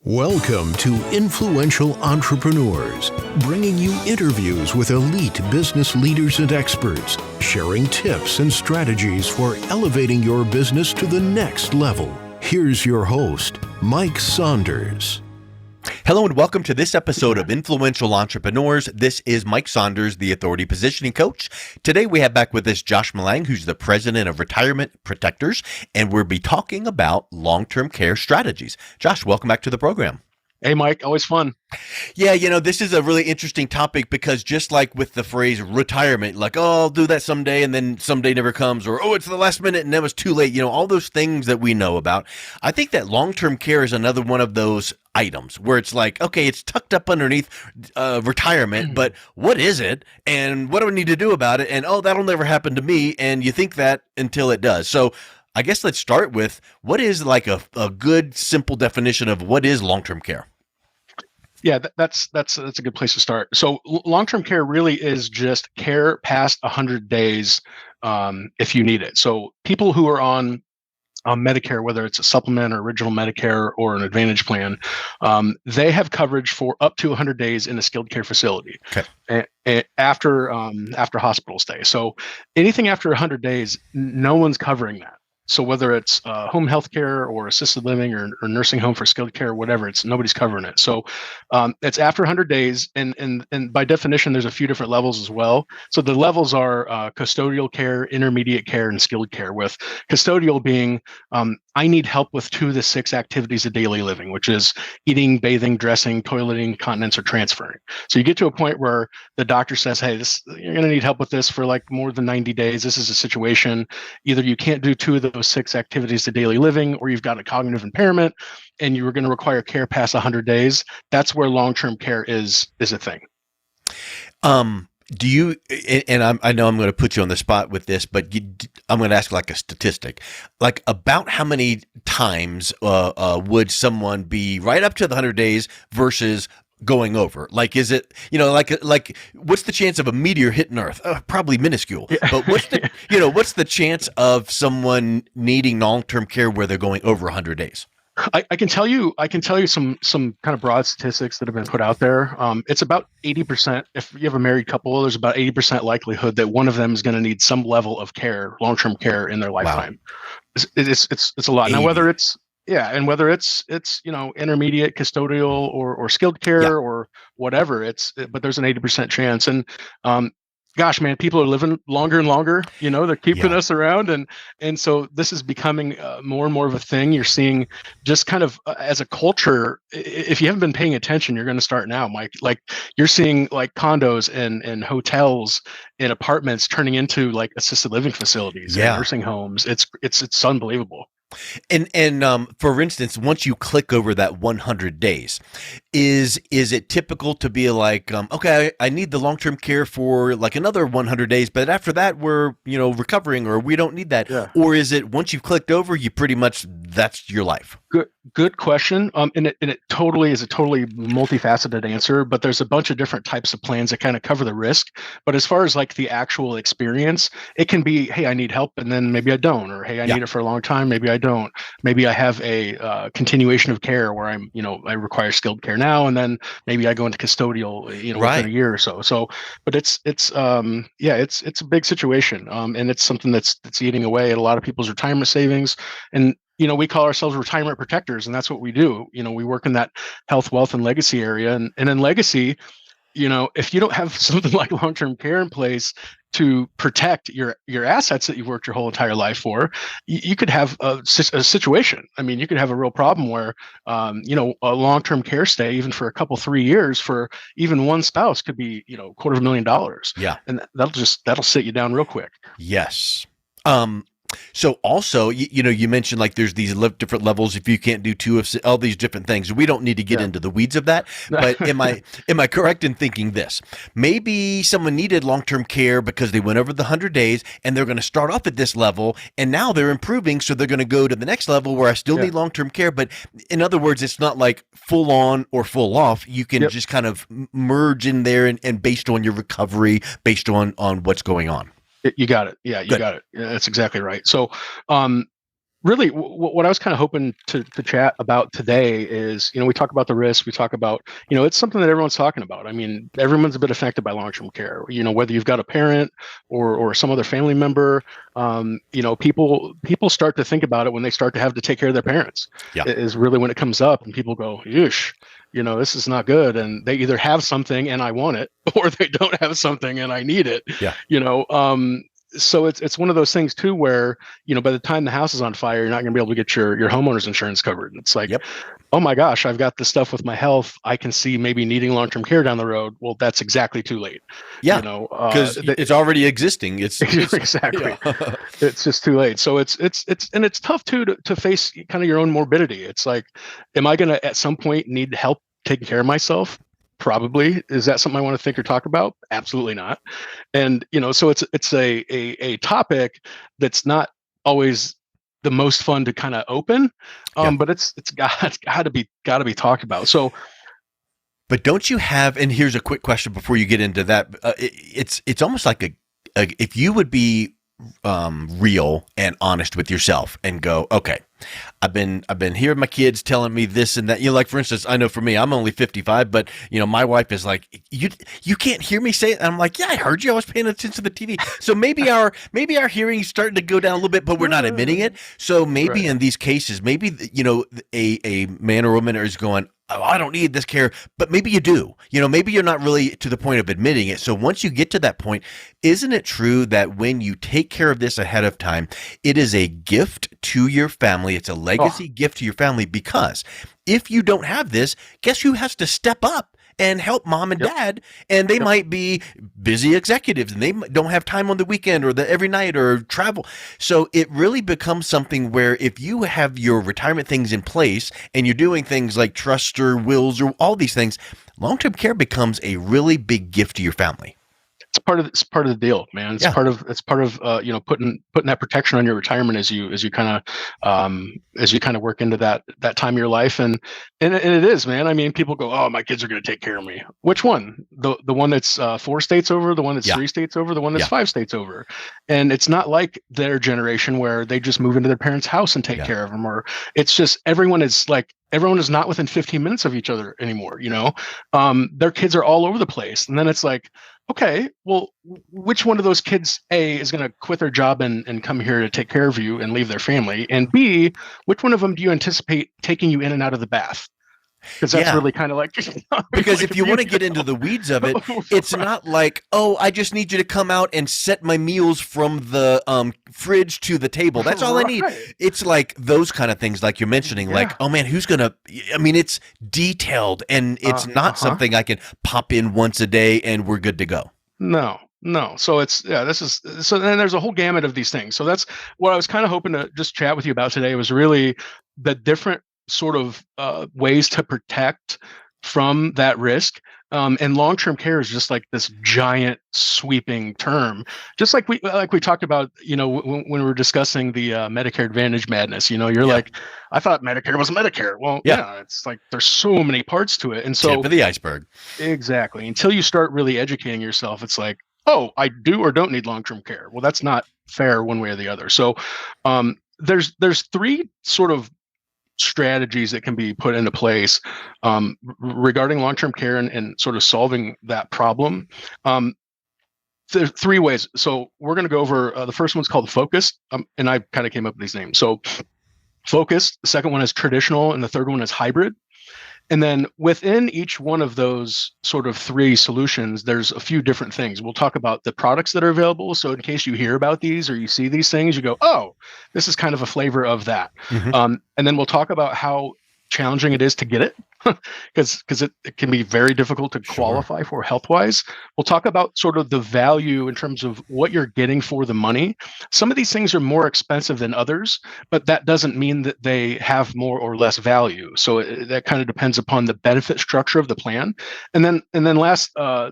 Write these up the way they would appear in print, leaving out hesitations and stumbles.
Welcome to Influential Entrepreneurs, bringing you interviews with elite business leaders and experts, sharing tips and strategies for elevating your business to the next level. Here's your host, Mike Saunders. Hello and welcome to this episode of Influential Entrepreneurs. This is Mike Saunders, the Authority Positioning Coach. Today we have back with us Josh Millang, who's the president of Retirement Protectors, and we'll be talking about long-term care strategies. Josh, welcome back to the program. Hey, Mike, always fun. Yeah, this is a really interesting topic because just like with the phrase retirement, like, oh, I'll do that someday and then someday never comes, or, oh, it's the last minute and then it's too late, all those things that we know about. I think that long-term care is another one of those items where it's like, okay, it's tucked up underneath retirement, but what is it? And what do I need to do about it? And, oh, that'll never happen to me. And you think that until it does. So I guess let's start with what is like a good, simple definition of what is long-term care? Yeah, that's a good place to start. So long-term care really is just care past 100 days if you need it. So people who are on Medicare, whether it's a supplement or original Medicare or an Advantage plan, they have coverage for up to 100 days in a skilled care facility. Okay. After hospital stay. So anything after 100 days, no one's covering that. So whether it's home health care or assisted living or nursing home for skilled care, whatever, nobody's covering it. So it's after 100 days, and by definition, there's a few different levels as well. So the levels are custodial care, intermediate care, and skilled care. With custodial being, I need help with 2 to 6 activities of daily living, which is eating, bathing, dressing, toileting, continence, or transferring. So you get to a point where the doctor says, hey, you're going to need help with this for like more than 90 days. This is a situation. Either you can't do 2 of those 6 activities of daily living, or you've got a cognitive impairment and you were going to require care past 100 days. That's where long-term care is a thing. Do you, and I know I'm going to put you on the spot with this, but I'm going to ask like a statistic, like about how many times would someone be right up to the 100 days versus going over? Like, is it, like what's the chance of a meteor hitting Earth? Probably minuscule. Yeah. But what's the chance of someone needing long-term care where they're going over 100 days? I can tell you some kind of broad statistics that have been put out there. It's about 80%. If you have a married couple, there's about 80% likelihood that one of them is going to need some level of care, long-term care in their lifetime. Wow. It's a lot. 80. Now, whether it's intermediate, custodial, or skilled care, or whatever, but there's an 80% chance. And gosh, man, people are living longer and longer. They're keeping us around, and so this is becoming more and more of a thing. You're seeing just kind of as a culture. If you haven't been paying attention, you're going to start now, Mike. Like you're seeing like condos and hotels and apartments turning into like assisted living facilities and nursing homes. It's unbelievable. And for instance, once you click over that 100 days, is it typical to be like, okay, I need the long-term care for like another 100 days, but after that we're, recovering, or we don't need that? Yeah. Or is it once you've clicked over, you pretty much, that's your life? Good question. And it totally is a totally multifaceted answer, but there's a bunch of different types of plans that kind of cover the risk. But as far as like the actual experience, it can be, hey, I need help, and then maybe I don't, or hey, I need it for a long time, maybe I don't. Maybe I have a continuation of care where I'm, I require skilled care now, and then maybe I go into custodial, within a year or so. So, but it's a big situation, and it's something that's eating away at a lot of people's retirement savings. And we call ourselves retirement protectors, and that's what we do. We work in that health, wealth, and legacy area. And in legacy, if you don't have something like long-term care in place to protect your assets that you've worked your whole entire life for, you could have a situation. I mean, you could have a real problem where, a long-term care stay, even for a couple, 3 years for even one spouse, could be, $250,000. Yeah. And that'll sit you down real quick. Yes. So also, you mentioned like there's these different levels. If you can't do 2 of all these different things, we don't need to get into the weeds of that. But am I correct in thinking this? Maybe someone needed long-term care because they went over the 100 days and they're going to start off at this level, and now they're improving, so they're going to go to the next level where I still need long-term care. But in other words, it's not like full on or full off. You can just kind of merge in there and based on your recovery, based on what's going on. You got it. Yeah, you got it. Yeah, that's exactly right. So, really what I was kind of hoping to chat about today is, we talk about the risk, we talk about, it's something that everyone's talking about. I mean, everyone's a bit affected by long-term care, whether you've got a parent or some other family member. People start to think about it when they start to have to take care of their parents. Yeah. Is really when it comes up, and people go, "Yeesh, this is not good." And they either have something and I want it, or they don't have something and I need it. Yeah. So it's one of those things too, where by the time the house is on fire, you're not going to be able to get your homeowner's insurance covered. And it's like, Yep. oh my gosh, I've got this stuff with my health. I can see maybe needing long-term care down the road. Well, that's exactly too late. Yeah, because it's already existing. It's exactly. Yeah. It's just too late. So it's tough too to face kind of your own morbidity. It's like, am I going to at some point need help taking care of myself? Probably. Is that something I want to think or talk about? Absolutely not. And so it's a topic that's not always the most fun to kind of open, but it's got to be talked about. So, but don't you have? And here's a quick question before you get into that. It's almost like if you would be real and honest with yourself and go, okay, I've been hearing my kids telling me this and that. Like, for instance, I know for me, I'm only 55, but my wife is like, you can't hear me say it. And I'm like, yeah, I heard you. I was paying attention to the TV. So maybe our hearing is starting to go down a little bit, but we're not admitting it. So maybe in these cases, maybe a man or woman is going, oh, I don't need this care, but maybe you do. Maybe you're not really to the point of admitting it. So once you get to that point, isn't it true that when you take care of this ahead of time, it is a gift to your family? It's a legacy gift to your family, because if you don't have this, guess who has to step up and help mom and dad? And they might be busy executives and they don't have time on the weekend or every night or travel. So it really becomes something where if you have your retirement things in place and you're doing things like trust or wills or all these things, long-term care becomes a really big gift to your family. It's part of the deal, man. It's part of putting that protection on your retirement as you kind of work into that time of your life. And it is, man. I mean, people go, oh, my kids are going to take care of me. Which one? The one that's 4 states over, the one that's 3 states over, the one that's 5 states over. And it's not like their generation where they just move into their parents' house and take care of them, or it's just everyone is not within 15 minutes of each other anymore. Their kids are all over the place. And then it's like, okay, well, which one of those kids, A, is going to quit their job and come here to take care of you and leave their family? And B, which one of them do you anticipate taking you in and out of the bath? Because that's really kind of like because if you want to get into the weeds of it, it's not like, oh, I just need you to come out and set my meals from the fridge to the table. That's all I need. It's like those kind of things, like you're mentioning, like, oh man, who's gonna? I mean, it's detailed, and it's not something I can pop in once a day and we're good to go. No. So then there's a whole gamut of these things. So that's what I was kind of hoping to just chat with you about today, was really the different sort of ways to protect from that risk. And long-term care is just like this giant sweeping term, just like we talked about, when we were discussing the Medicare Advantage madness. You're like, I thought Medicare was Medicare. Well, it's like there's so many parts to it, and so tip of the iceberg. Exactly. Until you start really educating yourself, it's like, oh, I do or don't need long-term care. Well, that's not fair one way or the other. So there's 3 sort of strategies that can be put into place regarding long-term care and sort of solving that problem. There's 3 ways. So we're going to go over the first one's called focus, and I kind of came up with these names. So focus, the second one is traditional, and the third one is hybrid. And then within each one of those sort of 3 solutions, there's a few different things. We'll talk about the products that are available. So in case you hear about these or you see these things, you go, oh, this is kind of a flavor of that. Mm-hmm. And then we'll talk about how challenging it is to get it, because it can be very difficult to qualify for health-wise. We'll talk about sort of the value in terms of what you're getting for the money. Some of these things are more expensive than others, but that doesn't mean that they have more or less value. So that kind of depends upon the benefit structure of the plan. And then last,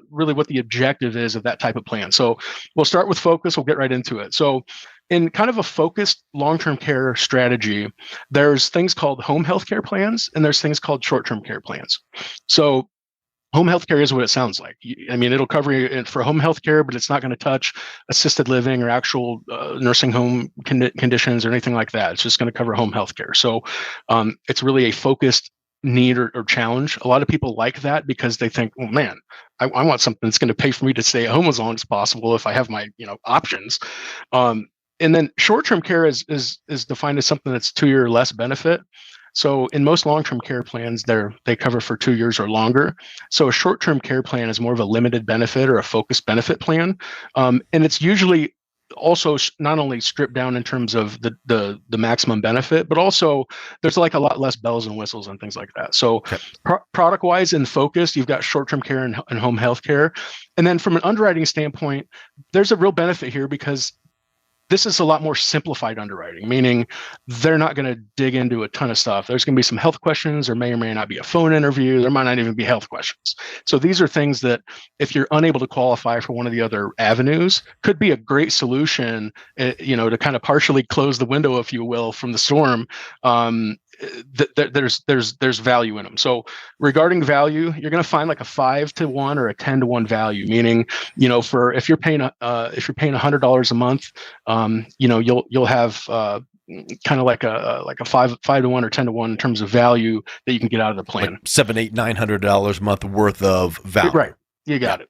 really what the objective is of that type of plan. So we'll start with focus. We'll get right into it. So in kind of a focused long-term care strategy, there's things called home health care plans and there's things called short-term care plans. So home health care is what it sounds like. I mean, it'll cover you for home health care, but it's not going to touch assisted living or actual nursing home conditions or anything like that. It's just going to cover home health care. So it's really a focused need or challenge. A lot of people like that because they think, oh man, I want something that's going to pay for me to stay at home as long as possible if I have my options. And then short-term care is defined as something that's 2 year or less benefit. So in most long-term care plans, they cover for 2 years or longer. So a short-term care plan is more of a limited benefit or a focused benefit plan, and it's usually also not only stripped down in terms of the maximum benefit, but also there's like a lot less bells and whistles and things like that. So Okay. Product-wise and focused, you've got short-term care and home health care, and then from an underwriting standpoint, there's a real benefit here because this is a lot more simplified underwriting, meaning they're not going to dig into a ton of stuff. There's going to be some health questions. There may or may not be a phone interview. There might not even be health questions. So these are things that if you're unable to qualify for one of the other avenues, could be a great solution, to kind of partially close the window, if you will, from the storm. There's value in them. So regarding value, you're going to find like a 5-to-1 or a 10-to-1 value, meaning, for if you're paying $100 a month, you'll have kind of like a 5-to-1 or 10-to-1 in terms of value that you can get out of the plan. Like $700, $900 a month worth of value. Right. You got it.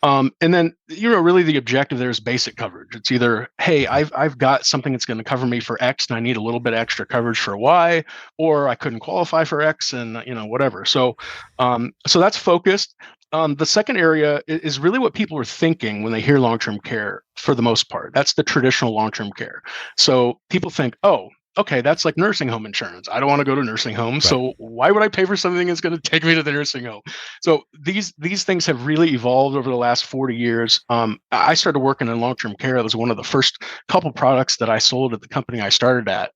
And then, really the objective there is basic coverage. It's either, hey, I've got something that's going to cover me for X and I need a little bit extra coverage for Y, or I couldn't qualify for X and, whatever. So that's focused. The second area is really what people are thinking when they hear long-term care for the most part. That's the traditional long-term care. So people think, oh, okay, that's like nursing home insurance. I don't want to go to nursing home. Right. So why would I pay for something that's going to take me to the nursing home? So these things have really evolved over the last 40 years. I started working in long-term care. It was one of the first couple products that I sold at the company I started at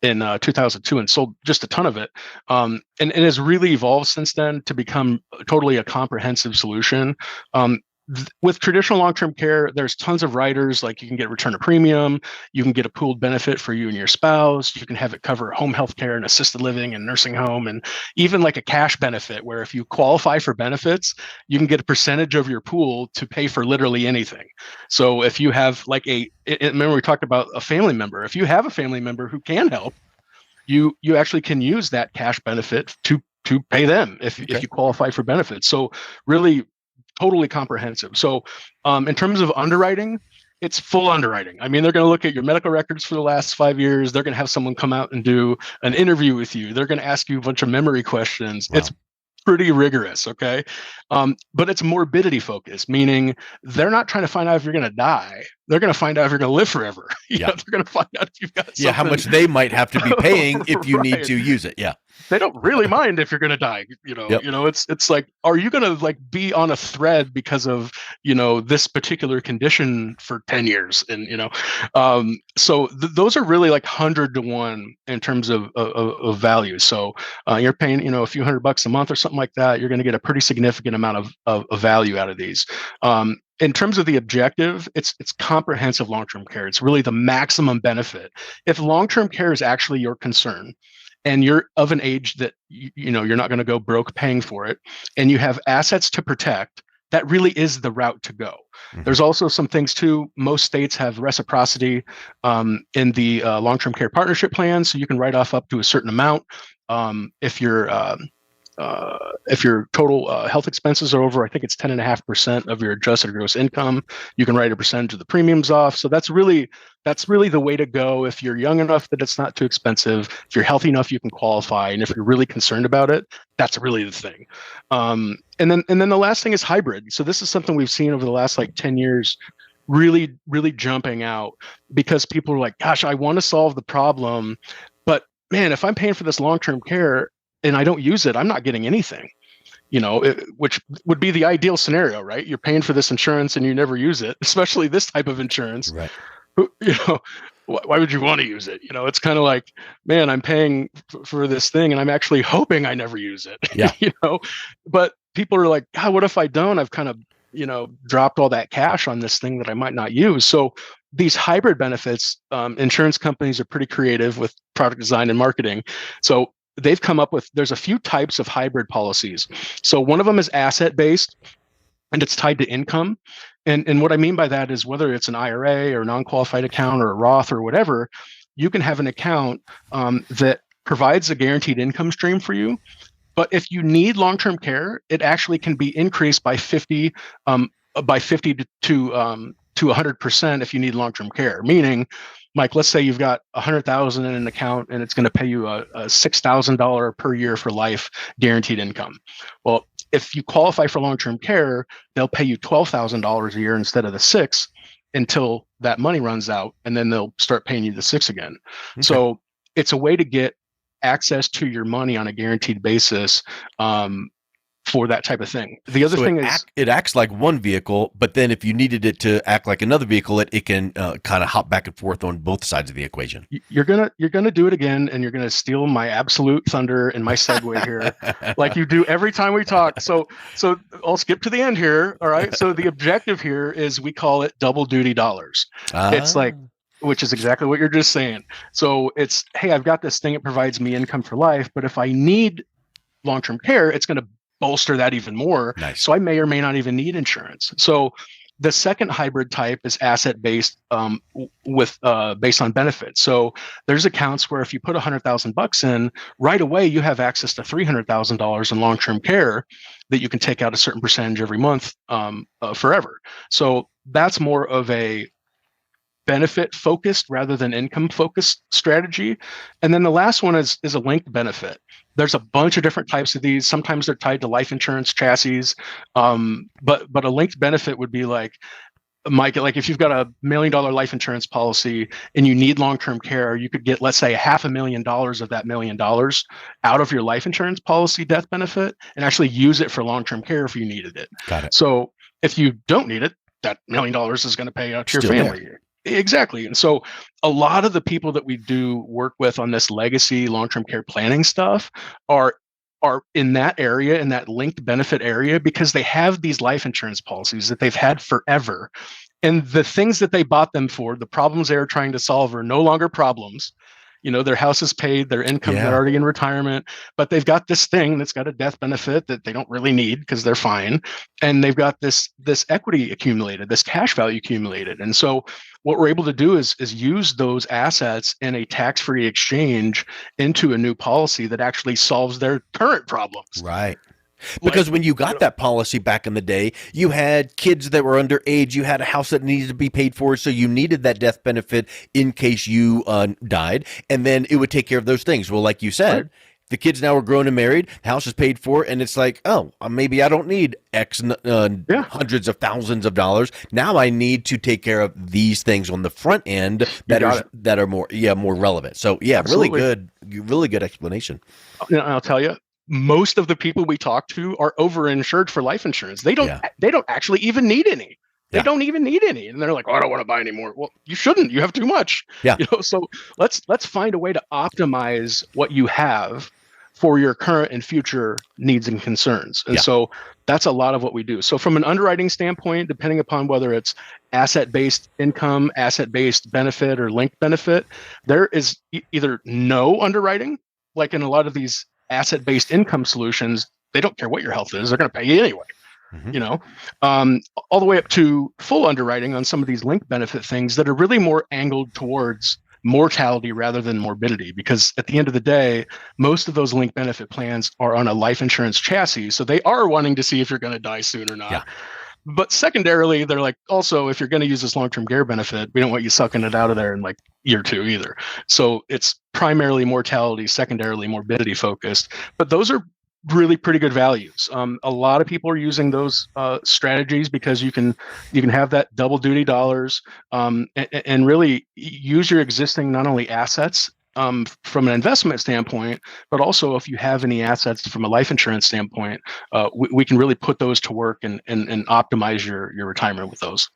in 2002 and sold just a ton of it. And it has really evolved since then to become totally a comprehensive solution. With traditional long-term care, there's tons of riders, like you can get return of premium, you can get a pooled benefit for you and your spouse, you can have it cover home health care and assisted living and nursing home, and even like a cash benefit where if you qualify for benefits, you can get a percentage of your pool to pay for literally anything. So if you have like remember we talked about a family member, if you have a family member who can help, you actually can use that cash benefit to pay them if you qualify for benefits. So really totally comprehensive. So in terms of underwriting, it's full underwriting. I mean, they're going to look at your medical records for the last 5 years. They're going to have someone come out and do an interview with you. They're going to ask you a bunch of memory questions. Wow. It's pretty rigorous, okay? But it's morbidity focused, meaning they're not trying to find out if you're going to die. They're going to find out if you're going to live forever. They're going to find out if you've got something. Yeah, how much they might have to be paying if you need to use it. Yeah. They don't really mind if you're going to die. It's like, are you going to like be on a thread because of, this particular condition for 10 years? And, so those are really like 100-to-1 in terms of value. So you're paying, a few $100 a month or something like that. You're going to get a pretty significant amount of value out of these. In terms of the objective, it's comprehensive long-term care. It's really the maximum benefit. If long-term care is actually your concern, and you're of an age that you're not going to go broke paying for it, and you have assets to protect, that really is the route to go. Mm-hmm. There's also some things too. Most states have reciprocity in the long-term care partnership plan, so you can write off up to a certain amount if your total health expenses are over, I think it's 10.5% of your adjusted gross income, you can write a percentage of the premiums off. So that's really the way to go. If you're young enough that it's not too expensive, if you're healthy enough, you can qualify. And if you're really concerned about it, that's really the thing. And then the last thing is hybrid. So this is something we've seen over the last like 10 years, really, really jumping out because people are like, gosh, I want to solve the problem, but man, if I'm paying for this long-term care and I don't use it, I'm not getting anything, which would be the ideal scenario, right? You're paying for this insurance and you never use it, especially this type of insurance. Right. Why would you want to use it? It's kind of like, man, I'm paying for this thing and I'm actually hoping I never use it. Yeah. But people are like, God, what if I don't? I've kind of, dropped all that cash on this thing that I might not use. So these hybrid benefits, insurance companies are pretty creative with product design and marketing. So they've come up with, there's a few types of hybrid policies. So one of them is asset based, and it's tied to income. And what I mean by that is whether it's an IRA or non-qualified account or a Roth or whatever, you can have an account that provides a guaranteed income stream for you. But if you need long-term care, it actually can be increased by 50 to 100% if you need long-term care. Meaning, Mike, let's say you've got 100,000 in an account and it's going to pay you a $6,000 per year for life guaranteed income. Well, if you qualify for long-term care, they'll pay you $12,000 a year instead of the six until that money runs out, and then they'll start paying you the six again. Okay. So it's a way to get access to your money on a guaranteed basis for that type of thing. The other thing is it acts like one vehicle, but then if you needed it to act like another vehicle, it can kind of hop back and forth on both sides of the equation. You're gonna do it again, and you're gonna steal my absolute thunder and my segue here, like you do every time we talk. So I'll skip to the end here. All right. So the objective here is we call it double duty dollars. It's like, which is exactly what you're just saying. So it's, hey, I've got this thing, it provides me income for life, but if I need long-term care, it's going to bolster that even more. Nice. So I may or may not even need insurance. So the second hybrid type is asset-based with based on benefits. So there's accounts where if you put $100,000 in, right away you have access to $300,000 in long-term care that you can take out a certain percentage every month forever. So that's more of a benefit focused rather than income focused strategy. And then the last one is a linked benefit. There's a bunch of different types of these. Sometimes they're tied to life insurance chassis. But a linked benefit would be like, Mike, like if you've got $1 million life insurance policy and you need long-term care, you could get, let's say, $500,000 of that $1 million out of your life insurance policy death benefit and actually use it for long-term care if you needed it. Got it. So if you don't need it, that $1 million is going to pay out to your family. There. Exactly. And so a lot of the people that we do work with on this legacy long-term care planning stuff are in that area, in that linked benefit area, because they have these life insurance policies that they've had forever. And the things that they bought them for, the problems they are trying to solve are no longer problems. You know, their house is paid, their income, they're already in retirement, but they've got this thing that's got a death benefit that they don't really need because they're fine. And they've got this equity accumulated, this cash value accumulated. And so what we're able to do is use those assets in a tax-free exchange into a new policy that actually solves their current problems. Right. Because when you got that policy back in the day, you had kids that were underage, you had a house that needed to be paid for, so you needed that death benefit in case you died, and then it would take care of those things. Well, like you said, the kids now are grown and married, the house is paid for, and it's like, oh, maybe I don't need X hundreds of thousands of dollars. Now I need to take care of these things on the front end that are more relevant. So Absolutely. really good explanation. I'll tell you, most of the people we talk to are overinsured for life insurance. They don't actually even need any. They don't even need any. And they're like, oh, I don't want to buy anymore. Well, you shouldn't. You have too much. Yeah. So let's find a way to optimize what you have for your current and future needs and concerns. And so that's a lot of what we do. So from an underwriting standpoint, depending upon whether it's asset-based income, asset-based benefit, or linked benefit, there is either no underwriting, like in a lot of these asset-based income solutions. They don't care what your health is. They're going to pay you anyway. All the way up to full underwriting on some of these linked benefit things that are really more angled towards mortality rather than morbidity. Because at the end of the day, most of those linked benefit plans are on a life insurance chassis. So they are wanting to see if you're going to die soon or not. Yeah. But secondarily, they're like, also, if you're going to use this long-term care benefit, we don't want you sucking it out of there in like year two either. So it's primarily mortality, secondarily morbidity focused. But those are really pretty good values. A lot of people are using those strategies because you can have that double duty dollars and really use your existing not only assets from an investment standpoint, but also if you have any assets from a life insurance standpoint, we can really put those to work and optimize your retirement with those.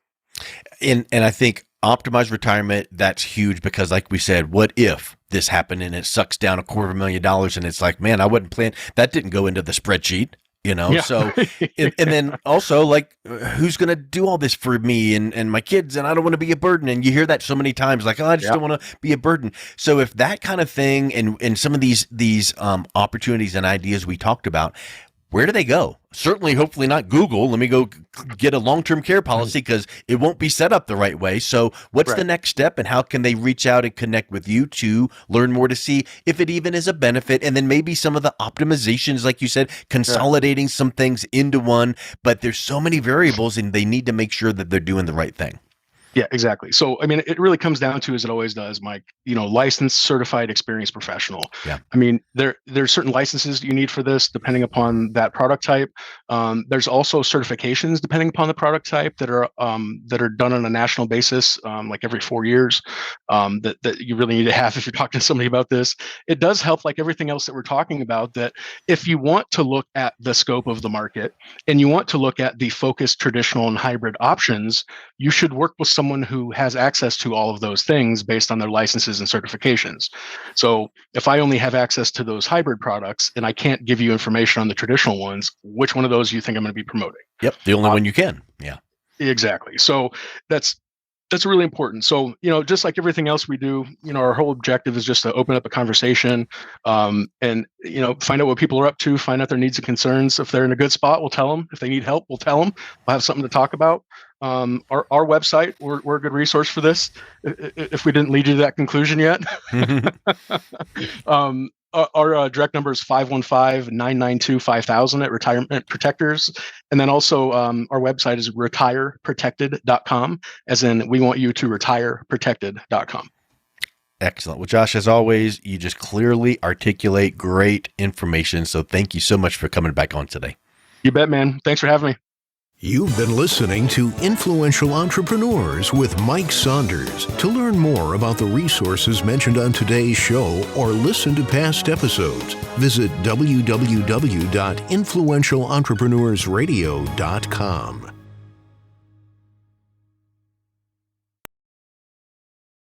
And I think optimized retirement, that's huge because like we said, what if this happened and it sucks down $250,000 and it's like, man, I wasn't planning, that didn't go into the spreadsheet. Yeah. So, and then also like, who's going to do all this for me and my kids? And I don't want to be a burden. And you hear that so many times, like, oh, I just don't want to be a burden. So if that kind of thing and some of these opportunities and ideas we talked about, where do they go? Certainly, hopefully not Google. Let me go get a long-term care policy because it won't be set up the right way. So what's the next step, and how can they reach out and connect with you to learn more, to see if it even is a benefit? And then maybe some of the optimizations, like you said, consolidating some things into one. But there's so many variables, and they need to make sure that they're doing the right thing. Yeah, exactly. So, I mean, it really comes down to, as it always does, Mike, licensed, certified, experienced professional. Yeah. I mean, there's certain licenses you need for this, depending upon that product type. There's also certifications, depending upon the product type, that are done on a national basis, like every 4 years, that you really need to have if you're talking to somebody about this. It does help, like everything else that we're talking about, that if you want to look at the scope of the market and you want to look at the focused, traditional, and hybrid options, you should work with someone who has access to all of those things based on their licenses and certifications. So if I only have access to those hybrid products and I can't give you information on the traditional ones, which one of those do you think I'm going to be promoting? Yep, the only one you can. Yeah, exactly. So that's really important. So, just like everything else we do, our whole objective is just to open up a conversation, and, find out what people are up to, find out their needs and concerns. If they're in a good spot, we'll tell them. If they need help, we'll tell them. We'll have something to talk about. Our website, we're a good resource for this, if we didn't lead you to that conclusion yet. Our direct number is 515-992-5000 at Retirement Protectors. And then also our website is retireprotected.com, as in we want you to retireprotected.com. Excellent. Well, Josh, as always, you just clearly articulate great information. So thank you so much for coming back on today. You bet, man. Thanks for having me. You've been listening to Influential Entrepreneurs with Mike Saunders. To learn more about the resources mentioned on today's show or listen to past episodes, visit www.influentialentrepreneurssradio.com.